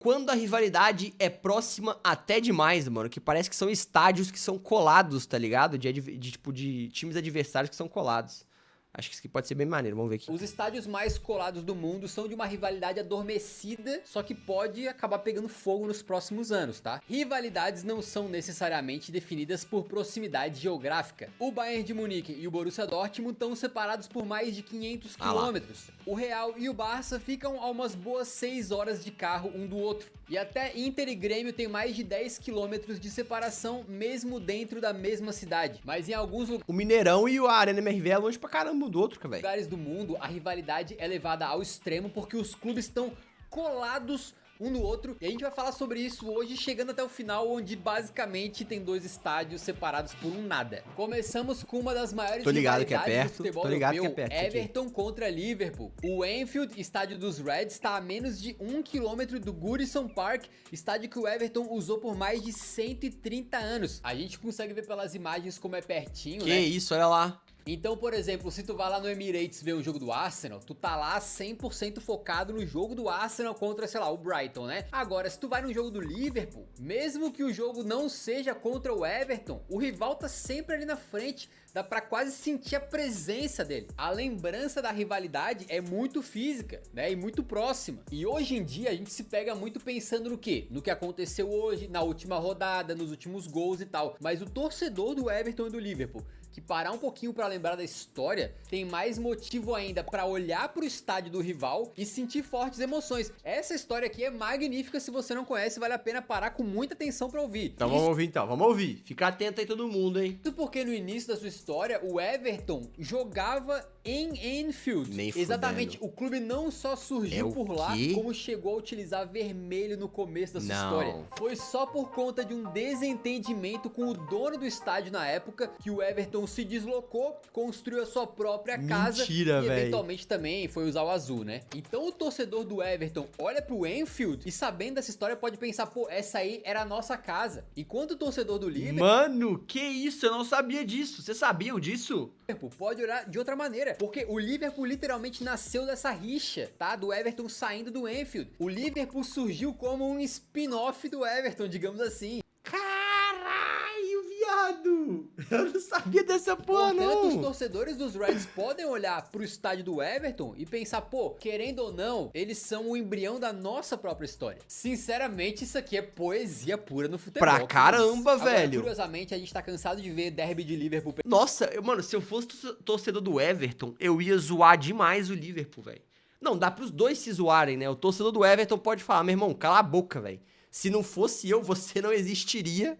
Quando a rivalidade é próxima até demais, mano, que parece que são estádios que são colados, tá ligado? De times adversários que são colados. Acho que isso aqui pode ser bem maneiro, vamos ver aqui. Os estádios mais colados do mundo são de uma rivalidade adormecida, só que pode acabar pegando fogo nos próximos anos, tá? Rivalidades não são necessariamente definidas por proximidade geográfica. O Bayern de Munique e o Borussia Dortmund estão separados por mais de 500 quilômetros. O Real e o Barça ficam a umas boas 6 horas de carro um do outro. E até Inter e Grêmio tem mais de 10 quilômetros de separação, mesmo dentro da mesma cidade. Mas em alguns O Mineirão e a Arena MRV é longe pra caramba um do outro, velho. lugares do mundo, a rivalidade é levada ao extremo porque os clubes estão colados um no outro, e a gente vai falar sobre isso hoje, chegando até o final, onde basicamente tem dois estádios separados por um nada. Começamos com uma das maiores rivalidades do futebol europeu, Everton contra Liverpool. O Anfield, estádio dos Reds, está a menos de 1 km do Goodison Park, estádio que o Everton usou por mais de 130 anos. A gente consegue ver pelas imagens como é pertinho, Que né? isso, olha lá. Então, por exemplo, se tu vai lá no Emirates ver um jogo do Arsenal, tu tá lá 100% focado no jogo do Arsenal contra, sei lá, o Brighton, né? Agora, se tu vai no jogo do Liverpool, mesmo que o jogo não seja contra o Everton, o rival tá sempre ali na frente, dá pra quase sentir a presença dele. A lembrança da rivalidade é muito física, né? E muito próxima. E hoje em dia a gente se pega muito pensando no quê? No que aconteceu hoje, na última rodada, nos últimos gols e tal. Mas o torcedor do Everton e do Liverpool, que parar um pouquinho pra lembrar da história, tem mais motivo ainda pra olhar pro estádio do rival e sentir fortes emoções. Essa história aqui é magnífica, se você não conhece, vale a pena parar com muita atenção pra ouvir. Então vamos ouvir então, vamos ouvir. Fica atento aí todo mundo, hein? Isso porque no início da sua história, o Everton jogava em Anfield. Nem Exatamente, fudendo. o clube não só surgiu É o por lá, quê? como chegou a utilizar vermelho no começo da sua Não. história. Foi só por conta de um desentendimento com o dono do estádio na época que o Everton se deslocou, construiu a sua própria casa Mentira, e véi. eventualmente também foi usar o azul, né? Então o torcedor do Everton olha pro Anfield e sabendo dessa história pode pensar, pô, essa aí era a nossa casa. Enquanto o torcedor do Liverpool Mano, que isso? Eu não sabia disso. Você sabia disso? pode olhar de outra maneira, porque o Liverpool literalmente nasceu dessa rixa, tá? Do Everton saindo do Anfield. O Liverpool surgiu como um spin-off do Everton, digamos assim. Caralho, viado! Eu não sabia dessa porra, Portanto, os não. torcedores dos Reds podem olhar pro estádio do Everton e pensar, pô, querendo ou não, eles são o embrião da nossa própria história. Sinceramente, isso aqui é poesia pura no futebol. Pra caramba, Agora, velho. curiosamente, a gente tá cansado de ver derby de Liverpool. Nossa, mano, se eu fosse torcedor do Everton, eu ia zoar demais o Liverpool, velho. Não, dá pros dois se zoarem, né? O torcedor do Everton pode falar, meu irmão, cala a boca, velho. Se não fosse eu, você não existiria.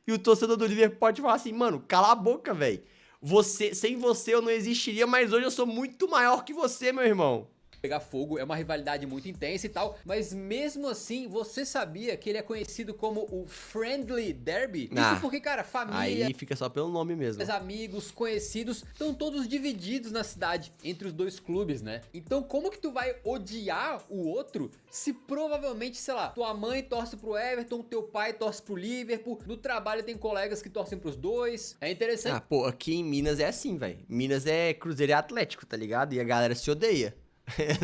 E o torcedor do Liverpool pode falar assim, mano, cala a boca, velho. Sem você eu não existiria, mas hoje eu sou muito maior que você, meu irmão. Pegar fogo, é uma rivalidade muito intensa e tal, mas mesmo assim, você sabia que ele é conhecido como o Friendly Derby? Ah, Isso porque, cara, família, Aí fica só pelo nome mesmo. amigos, conhecidos, estão todos divididos na cidade, entre os dois clubes, né? Então como que tu vai odiar o outro se provavelmente, sei lá, tua mãe torce pro Everton, teu pai torce pro Liverpool, no trabalho tem colegas que torcem pros dois? É interessante. Ah, pô, aqui em Minas é assim, velho. Minas é Cruzeiro e Atlético, tá ligado? E a galera se odeia.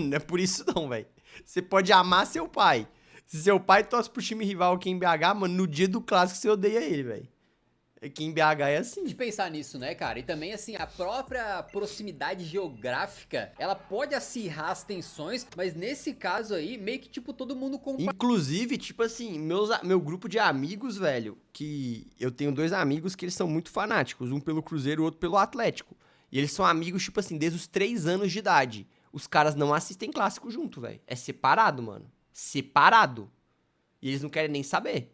Não é por isso não, velho. Você pode amar seu pai. Se seu pai torce pro time rival aqui em BH, mano, no dia do clássico você odeia ele, velho. Aqui em BH é assim. De pensar nisso, né, cara? E também, assim, a própria proximidade geográfica, ela pode acirrar as tensões, mas nesse caso aí, meio que, tipo, todo mundo compartilha. Inclusive, tipo assim, meu grupo de amigos, velho, que eu tenho dois amigos que eles são muito fanáticos, um pelo Cruzeiro e o outro pelo Atlético. E eles são amigos, tipo assim, desde os 3 anos de idade. Os caras não assistem clássico junto, velho. É separado, mano. Separado. E eles não querem nem saber.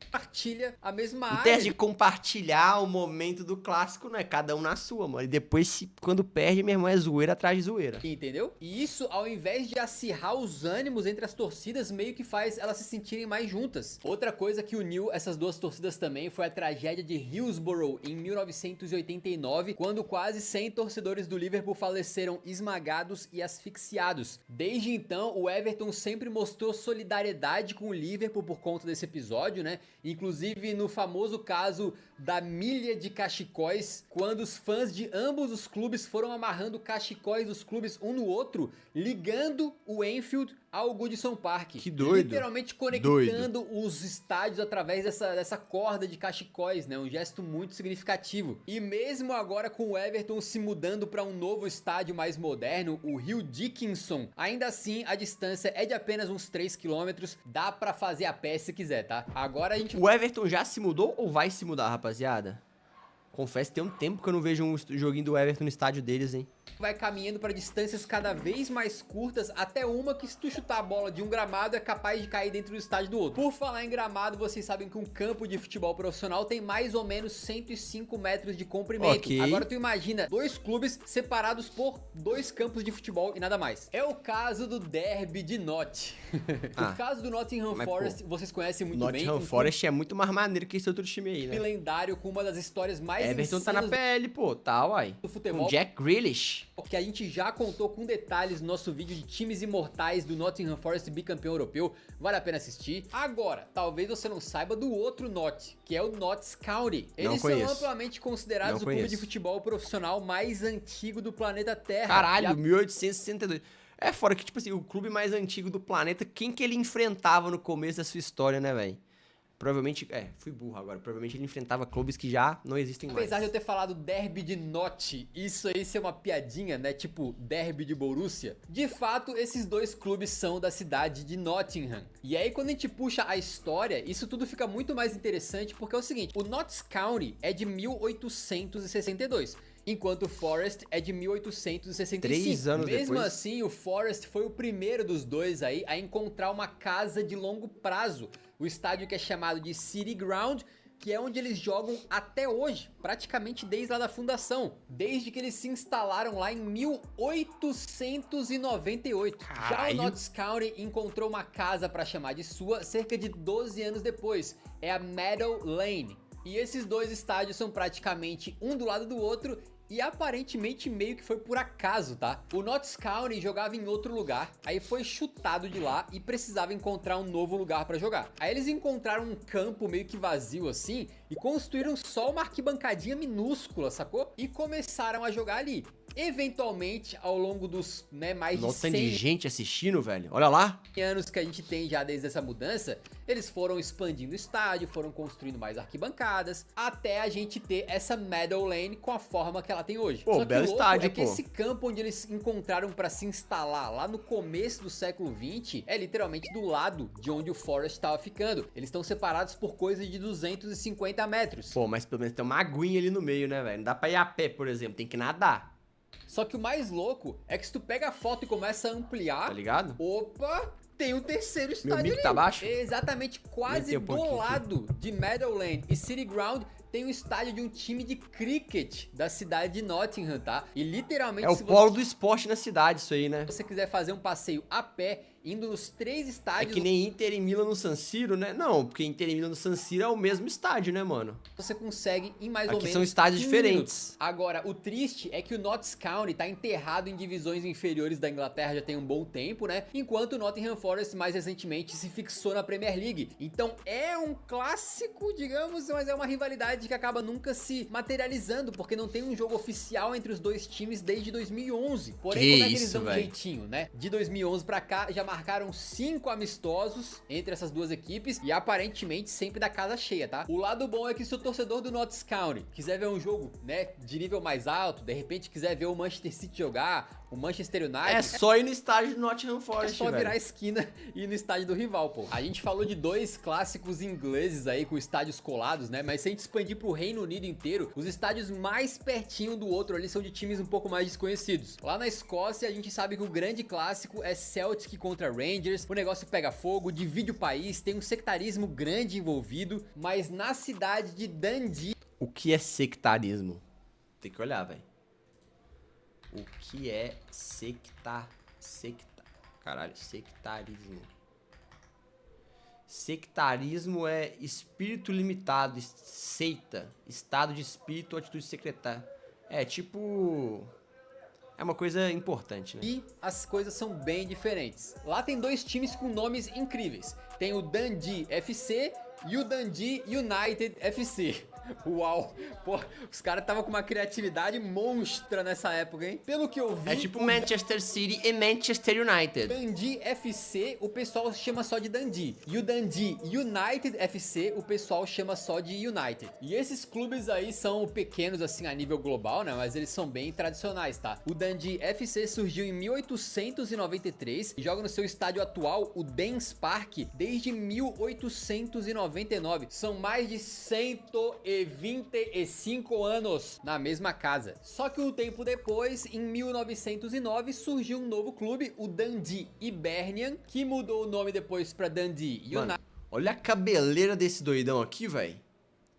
A mesma Não área. tem essa de compartilhar o momento do clássico, não é? Cada um na sua, mano. E depois, quando perde, meu irmão, é zoeira atrás de zoeira. Entendeu? E isso, ao invés de acirrar os ânimos entre as torcidas, meio que faz elas se sentirem mais juntas. Outra coisa que uniu essas duas torcidas também foi a tragédia de Hillsborough em 1989, quando quase 100 torcedores do Liverpool faleceram esmagados e asfixiados. Desde então, o Everton sempre mostrou solidariedade com o Liverpool por conta desse episódio, né? Inclusive no famoso caso da milha de cachecóis, quando os fãs de ambos os clubes foram amarrando cachecóis dos clubes um no outro, ligando o Anfield ao Goodison Park. Que doido. Literalmente conectando os estádios através dessa corda de cachecóis, né? Um gesto muito significativo. E mesmo agora com o Everton se mudando para um novo estádio mais moderno, o Rio Dickinson, ainda assim a distância é de apenas uns 3 km, dá pra fazer a pé se quiser, tá? Agora a gente... O Everton já se mudou ou vai se mudar, rapaziada? Confesso que tem um tempo que eu não vejo um joguinho do Everton no estádio deles, hein? vai caminhando para distâncias cada vez mais curtas, até uma que se tu chutar a bola de um gramado é capaz de cair dentro do estádio do outro. Por falar em gramado, vocês sabem que um campo de futebol profissional tem mais ou menos 105 metros de comprimento. Okay. Agora tu imagina dois clubes separados por dois campos de futebol e nada mais. É o caso do Derby de Notts. O caso do Nottingham Forest, vocês conhecem muito bem. Nottingham Forest é muito mais maneiro que esse outro time aí, né? Lendário, com uma das histórias mais Everton tá na PL, pô, tá, uai. Do futebol. Com Jack Grealish. Porque a gente já contou com detalhes no nosso vídeo de times imortais do Nottingham Forest bicampeão europeu. Vale a pena assistir. Agora, talvez você não saiba do outro Notts, que é o Notts County. Eles são amplamente considerados o clube de futebol profissional mais antigo do planeta Terra. Caralho, 1862. É fora que, tipo assim, o clube mais antigo do planeta, quem que ele enfrentava no começo da sua história, né, velho? Provavelmente, fui burro agora, provavelmente ele enfrentava clubes que já não existem mais. Apesar de eu ter falado Derby de Notts, isso aí ser uma piadinha, né, tipo Derby de Borussia, de fato esses dois clubes são da cidade de Nottingham. E aí quando a gente puxa a história, isso tudo fica muito mais interessante porque é o seguinte, o Notts County é de 1862. Enquanto o Forest é de 1865. 3 anos Mesmo depois. assim, o Forest foi o primeiro dos dois aí a encontrar uma casa de longo prazo. O estádio que é chamado de City Ground, que é onde eles jogam até hoje, praticamente desde lá da fundação. Desde que eles se instalaram lá em 1898. Caralho. Já o Notts County encontrou uma casa para chamar de sua cerca de 12 anos depois. É a Meadow Lane. E esses dois estádios são praticamente um do lado do outro e aparentemente meio que foi por acaso, tá? O Notts County jogava em outro lugar, aí foi chutado de lá e precisava encontrar um novo lugar pra jogar. Aí eles encontraram um campo meio que vazio assim e construíram só uma arquibancadinha minúscula, sacou? E começaram a jogar ali. Eventualmente, ao longo dos mais de 100 de gente assistindo, velho. Olha lá. anos que a gente tem já desde essa mudança, eles foram expandindo o estádio, foram construindo mais arquibancadas, até a gente ter essa Meadow Lane com a forma que ela tem hoje. Pô, Só que belo o louco estádio, é que pô. esse campo onde eles encontraram pra se instalar lá no começo do século 20 é literalmente do lado de onde o Forest estava ficando. Eles estão separados por coisa de 250 metros. Pô, mas pelo menos tem uma aguinha ali no meio, né, velho? Não dá pra ir a pé, por exemplo, tem que nadar. Só que o mais louco é que se tu pega a foto e começa a ampliar, Tá ligado? opa, tem um terceiro estádio Meu mic ali. tá baixo? Exatamente, quase do lado de Meadowland e City Ground tem um estádio de um time de cricket da cidade de Nottingham, tá? E literalmente... É o polo do esporte na cidade, isso aí, né? Se você quiser fazer um passeio a pé, indo nos 3 estádios... É que nem Inter e Milan no San Siro, né? Não, porque Inter e Milan no San Siro é o mesmo estádio, né, mano? Você consegue em mais ou Aqui menos são estádios 15 diferentes. minutos. Agora, o triste é que o Notts County tá enterrado em divisões inferiores da Inglaterra já tem um bom tempo, né? Enquanto o Nottingham Forest mais recentemente se fixou na Premier League. Então é um clássico, digamos, mas é uma rivalidade que acaba nunca se materializando, porque não tem um jogo oficial entre os dois times desde 2011. Porém, como é que eles dão um jeitinho, né? De 2011 pra cá, já marcaram 5 amistosos entre essas duas equipes e aparentemente sempre da casa cheia, tá? O lado bom é que se o torcedor do Notts County quiser ver um jogo, né, de nível mais alto, de repente quiser ver o Manchester City jogar, o Manchester United... É só ir no estádio do Nottingham É Forest, só velho. virar a esquina e ir no estádio do rival, pô. A gente falou de dois clássicos ingleses aí com estádios colados, né? Mas se a gente expandir pro Reino Unido inteiro, os estádios mais pertinho do outro ali são de times um pouco mais desconhecidos. Lá na Escócia, a gente sabe que o grande clássico é Celtic contra Rangers. O negócio pega fogo, divide o país, tem um sectarismo grande envolvido. Mas na cidade de Dundee... O que é sectarismo? Tem que olhar, velho. O que é Caralho, sectarismo. Sectarismo é espírito limitado, seita, estado de espírito ou atitude secretária. É tipo... É uma coisa importante, né? E as coisas são bem diferentes. Lá tem dois times com nomes incríveis. Tem o Dundee FC e o Dundee United FC. Uau! Pô, os caras estavam com uma criatividade monstra nessa época, hein? Pelo que eu vi... É tipo Manchester City e Manchester United. Dundee FC, o pessoal chama só de Dundee. E o Dundee United FC, o pessoal chama só de United. E esses clubes aí são pequenos, assim, a nível global, né? Mas eles são bem tradicionais, tá? O Dundee FC surgiu em 1893 e joga no seu estádio atual, o Dens Park, desde 1899. São mais de 125 anos na mesma casa. Só que um tempo depois, em 1909, surgiu um novo clube, o Dundee Hibernian, que mudou o nome depois pra Dundee United. Mano, olha a cabeleira desse doidão aqui, velho.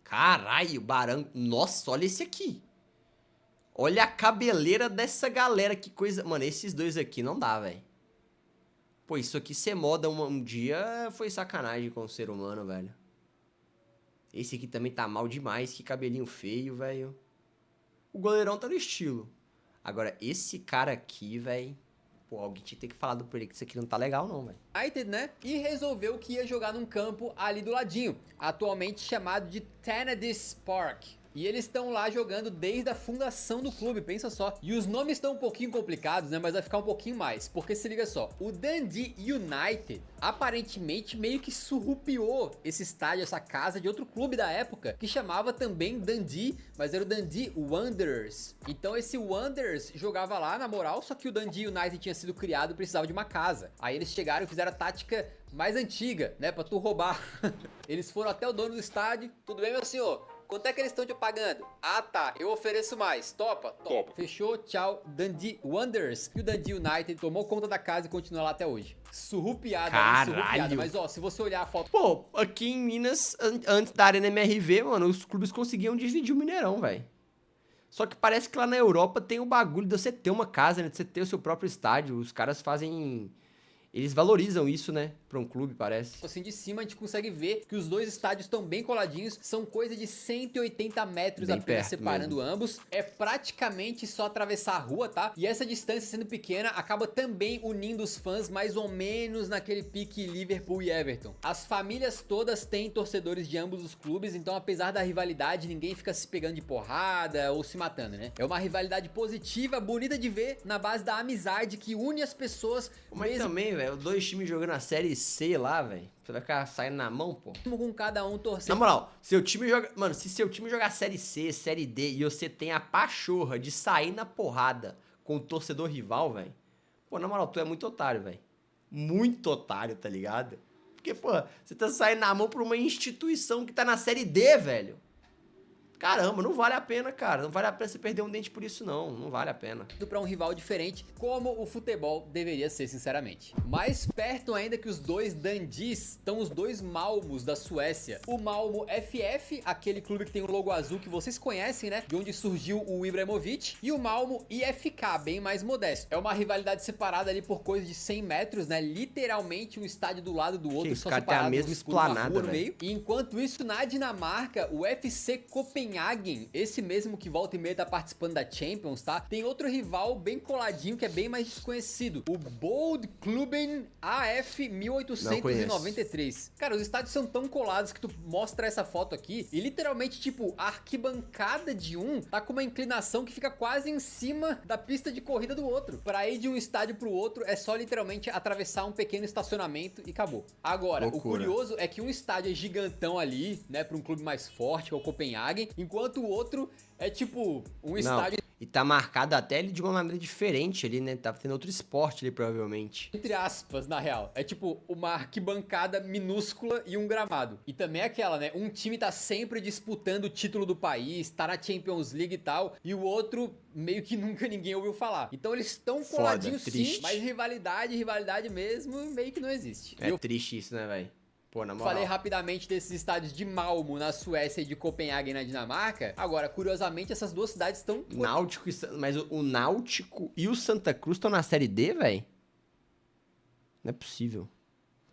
Caralho, Baran... Nossa, olha esse aqui. Olha a cabeleira dessa galera, que coisa... Mano, esses dois aqui não dá, velho. Pô, isso aqui ser moda um dia foi sacanagem com o ser humano, velho. Esse aqui também tá mal demais, que cabelinho feio, velho. O goleirão tá no estilo. Agora, esse cara aqui, velho... Pô, alguém tinha que ter falado pra ele que isso aqui não tá legal não, velho. United, né? E resolveu que ia jogar num campo ali do ladinho, atualmente chamado de Tannadice Park. E eles estão lá jogando desde a fundação do clube, pensa só. E os nomes estão um pouquinho complicados, né? Mas vai ficar um pouquinho mais, porque se liga só. O Dundee United, aparentemente, meio que surrupiou esse estádio, essa casa de outro clube da época, que chamava também Dundee, mas era o Dundee Wanderers. Então esse Wanderers jogava lá, na moral, só que o Dundee United tinha sido criado e precisava de uma casa. Aí eles chegaram e fizeram a tática mais antiga, né? Pra tu roubar. Eles foram até o dono do estádio. Tudo bem, meu senhor? Quanto é que eles estão te pagando? Ah, tá, eu ofereço mais. Topa? Topa. Fechou, tchau. Dundee Wanderers. E o Dundee United tomou conta da casa e continua lá até hoje. Surrupiada, Caralho. Mas ó, se você olhar a foto... Pô, aqui em Minas, antes da Arena MRV, mano, os clubes conseguiam dividir o Mineirão, velho. Só que parece que lá na Europa tem o bagulho de você ter uma casa, né? De você ter o seu próprio estádio. Os caras fazem... Eles valorizam isso, né? Pra um clube, parece. Assim, de cima a gente consegue ver que os dois estádios estão bem coladinhos. São coisa de 180 metros Bem apenas perto separando mesmo. ambos. É praticamente só atravessar a rua, tá? E essa distância sendo pequena acaba também unindo os fãs mais ou menos naquele pique Liverpool e Everton. As famílias todas têm torcedores de ambos os clubes, então apesar da rivalidade, ninguém fica se pegando de porrada ou se matando, né? É uma rivalidade positiva, bonita de ver, na base da amizade que une as pessoas. Mas também, velho, dois times jogando a Série C lá, velho. Você vai ficar saindo na mão, pô? Mesmo com cada um torcendo. Na moral, seu time joga... Mano, se seu time jogar Série C, Série D e você tem a pachorra de sair na porrada com o torcedor rival, velho. Pô, na moral, tu é muito otário, velho. Muito otário, tá ligado? Porque, pô, você tá saindo na mão por uma instituição que tá na Série D, velho. Caramba, não vale a pena, cara. Não vale a pena você perder um dente por isso, não. Não vale a pena. Para um rival diferente, como o futebol deveria ser, sinceramente. Mais perto ainda que os dois Dundees estão os dois Malmos da Suécia. O Malmo FF, aquele clube que tem o logo azul que vocês conhecem, né? De onde surgiu o Ibrahimovic. E o Malmo IFK, bem mais modesto. É uma rivalidade separada ali por coisa de 100 metros, né? Literalmente um estádio do lado do outro, só separado. Tem a mesma esplanada, velho. E enquanto isso, na Dinamarca, o FC Copenhagen, esse mesmo que volta e meia tá participando da Champions, tá? Tem outro rival bem coladinho que é bem mais desconhecido. O Bold Klubben AF 1893. Cara, os estádios são tão colados que tu mostra essa foto aqui e literalmente, tipo, a arquibancada de um tá com uma inclinação que fica quase em cima da pista de corrida do outro. Pra ir de um estádio pro outro é só literalmente atravessar um pequeno estacionamento e acabou. Agora, o curioso é que um estádio é gigantão ali, né, pra um clube mais forte, que é o Copenhagen, enquanto o outro é tipo um estádio... E tá marcado até ele de uma maneira diferente ali, né? Tá tendo outro esporte ali, provavelmente. Entre aspas, na real. É tipo uma arquibancada minúscula e um gramado. E também é aquela, né? Um time tá sempre disputando o título do país, tá na Champions League e tal, e o outro meio que nunca ninguém ouviu falar. Então eles estão coladinhos sim, mas rivalidade mesmo, meio que não existe. É triste isso, né, velho? Pô, na moral. Falei rapidamente desses estádios de Malmo na Suécia e de Copenhague na Dinamarca. Agora, curiosamente, essas duas cidades estão... Náutico mas o Náutico e o Santa Cruz estão na Série D, velho? Não é possível.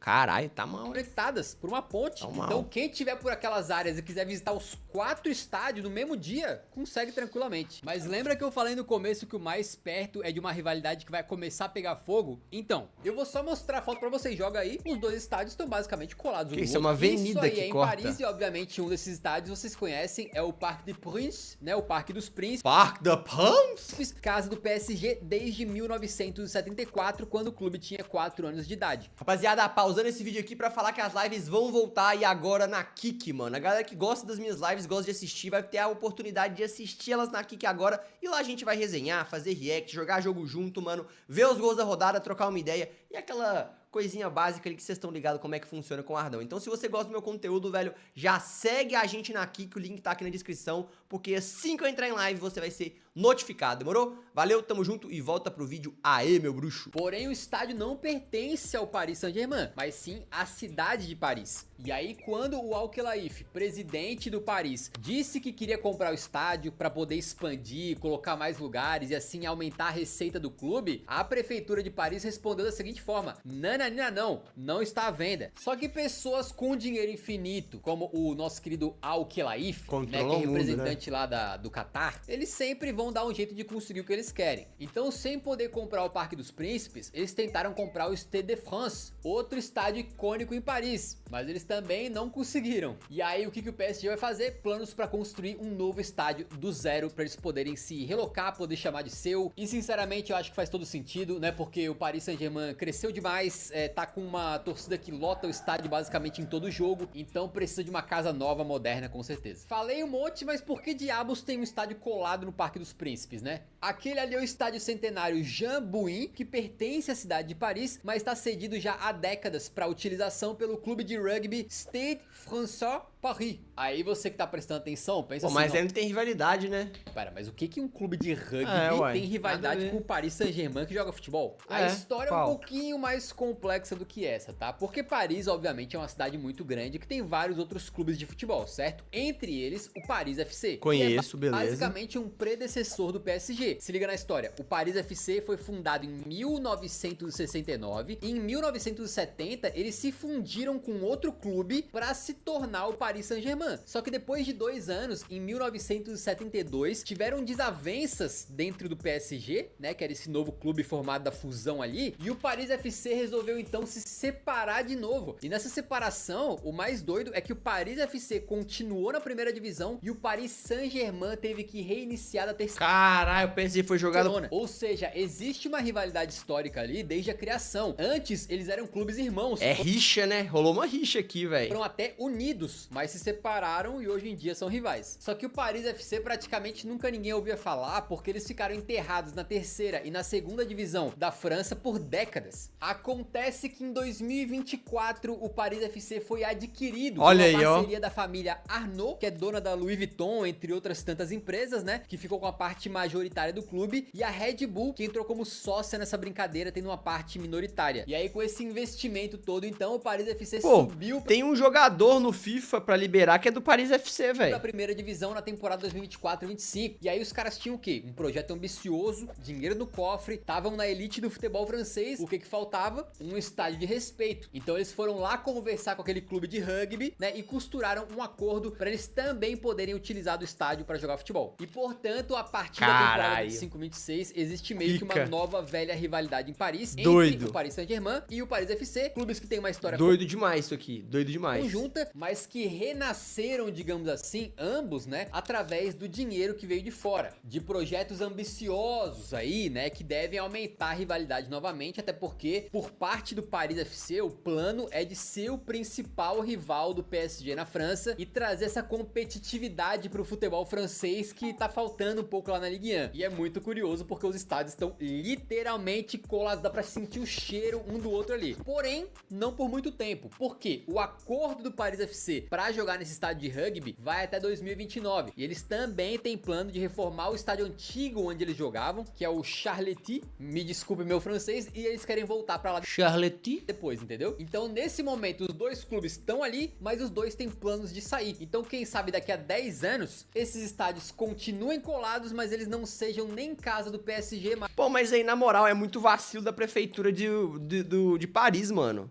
Caralho, tá mal, hein? Conectadas por uma ponte. Tá mal. Então quem tiver por aquelas áreas e quiser visitar os 4 estádios no mesmo dia, consegue tranquilamente. Mas lembra que eu falei no começo que o mais perto é de uma rivalidade que vai começar a pegar fogo? Então, eu vou só mostrar a foto pra vocês. Joga aí. Os 2 estádios estão basicamente colados um no Isso é outro. uma avenida Isso aí que é em corta. Paris e obviamente um desses estádios vocês conhecem é o Parc des Princes, né? O Parque dos Príncipes. Parc des Princes? Casa do PSG desde 1974, quando o clube tinha 4 anos de idade. Rapaziada, pausando esse vídeo aqui pra falar que as lives vão voltar e agora na Kick, mano. A galera que gosta das minhas lives, gosta de assistir, vai ter a oportunidade de assistir elas na Kick agora. E lá a gente vai resenhar, fazer react, jogar jogo junto, mano. Ver os gols da rodada, trocar uma ideia e aquela coisinha básica ali que vocês estão ligados como é que funciona com o Ardão. Então se você gosta do meu conteúdo, velho, já segue a gente na Kick, o link tá aqui na descrição, porque assim que eu entrar em live você vai ser notificado, demorou? Valeu, tamo junto e volta pro vídeo. Aê, meu bruxo! Porém, o estádio não pertence ao Paris Saint-Germain, mas sim à cidade de Paris. E aí, quando o Al-Khelaifi, presidente do Paris, disse que queria comprar o estádio para poder expandir, colocar mais lugares e assim aumentar a receita do clube, a prefeitura de Paris respondeu da seguinte forma: nananina não está à venda. Só que pessoas com dinheiro infinito, como o nosso querido Al-Khelaifi, né, que é representante lá do Catar, eles sempre vão dar um jeito de conseguir o que eles querem. Então, sem poder comprar o Parque dos Príncipes, eles tentaram comprar o Stade de France, outro estádio icônico em Paris, mas eles também não conseguiram. E aí, o que o PSG vai fazer? Planos para construir um novo estádio do zero para eles poderem se relocar, poder chamar de seu. E sinceramente, eu acho que faz todo sentido, né? Porque o Paris Saint-Germain cresceu demais, tá com uma torcida que lota o estádio basicamente em todo jogo, então precisa de uma casa nova, moderna, com certeza. Falei um monte, mas por que diabos tem um estádio colado no Parque dos Príncipes, né? Aquele ali é o estádio centenário Jean Bouin, que pertence à cidade de Paris, mas está cedido já há décadas para utilização pelo clube de rugby Stade Français Paris. Aí você que tá prestando atenção, pensa assim... Mas aí não tem rivalidade, né? Pera, mas o que um clube de rugby tem nada rivalidade a ver. com o Paris Saint-Germain que joga futebol? A história é um pouquinho mais complexa do que essa, tá? Porque Paris, obviamente, é uma cidade muito grande que tem vários outros clubes de futebol, certo? Entre eles, o Paris FC. Conheço, que é beleza. basicamente um predecessor do PSG. Se liga na história. O Paris FC foi fundado em 1969 e em 1970 eles se fundiram com outro clube para se tornar o Paris Saint-Germain. Só que depois de 2 anos, em 1972, tiveram desavenças dentro do PSG, né, que era esse novo clube formado da fusão ali, e o Paris FC resolveu então se separar de novo. E nessa separação, o mais doido é que o Paris FC continuou na primeira divisão e o Paris Saint-Germain teve que reiniciar da terceira. Caralho, o PSG foi jogado... Ou seja, existe uma rivalidade histórica ali desde a criação. Antes, eles eram clubes irmãos. É rixa, né? Rolou uma rixa aqui, velho. Foram até unidos, mas se separaram e hoje em dia são rivais. Só que o Paris FC praticamente nunca ninguém ouvia falar porque eles ficaram enterrados na terceira e na segunda divisão da França por décadas. Acontece que em 2024 o Paris FC foi adquirido Olha por aí, uma parceria da família Arnault, que é dona da Louis Vuitton, entre outras tantas empresas, né? Que ficou com a parte majoritária do clube, e a Red Bull, que entrou como sócia nessa brincadeira, tendo uma parte minoritária. E aí, com esse investimento todo, então, o Paris FC subiu... Tem um jogador no FIFA pra liberar que é do Paris FC, velho. Da primeira divisão na temporada 2024-25. E aí os caras tinham o quê? Um projeto ambicioso, dinheiro no cofre, estavam na elite do futebol francês. O que faltava? Um estádio de respeito. Então eles foram lá conversar com aquele clube de rugby, né? E costuraram um acordo para eles também poderem utilizar do estádio para jogar futebol. E portanto, a partir da temporada 25-26, existe meio que uma nova velha rivalidade em Paris entre o Paris Saint-Germain e o Paris FC. Clubes que tem uma história doido demais isso aqui, doido demais. Conjunta, mas que renasceram, digamos assim, ambos, né, através do dinheiro que veio de fora, de projetos ambiciosos aí, né, que devem aumentar a rivalidade novamente, até porque por parte do Paris FC o plano é de ser o principal rival do PSG na França e trazer essa competitividade pro futebol francês que tá faltando um pouco lá na Ligue 1. E é muito curioso porque os estádios estão literalmente colados, dá pra sentir o cheiro um do outro ali. Porém, não por muito tempo, porque o acordo do Paris FC para jogar nesse estádio de rugby vai até 2029 e eles também têm plano de reformar o estádio antigo onde eles jogavam, que é o Charletti, me desculpe meu francês, e eles querem voltar para lá Charletti depois, entendeu? Então nesse momento os dois clubes estão ali, mas os dois têm planos de sair. Então quem sabe daqui a 10 anos esses estádios continuem colados, mas eles não sejam nem casa do PSG. Pô, mas aí na moral é muito vacilo da prefeitura de Paris, mano.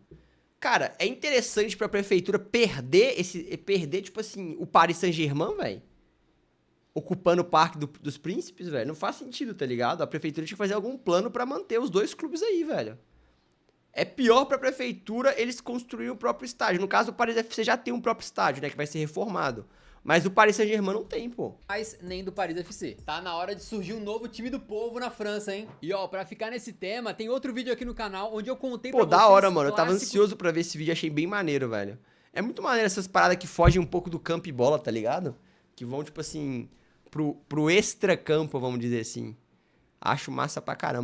Cara, é interessante pra prefeitura perder, tipo assim, o Paris Saint-Germain, velho. Ocupando o Parque dos Príncipes, velho. Não faz sentido, tá ligado? A prefeitura tinha que fazer algum plano pra manter os dois clubes aí, velho. É pior pra prefeitura eles construírem o próprio estádio. No caso, o Paris FC já tem um próprio estádio, né? Que vai ser reformado. Mas o Paris Saint-Germain não tem, pô. Mas nem do Paris FC. Tá na hora de surgir um novo time do povo na França, hein? E ó, pra ficar nesse tema, tem outro vídeo aqui no canal onde eu contei pra Pô, vocês... da hora, mano. Eu tava clássicos- ansioso pra ver esse vídeo, achei bem maneiro, velho. É muito maneiro essas paradas que fogem um pouco do campo e bola, tá ligado? Que vão, tipo assim, pro extra-campo, vamos dizer assim. Acho massa pra caramba.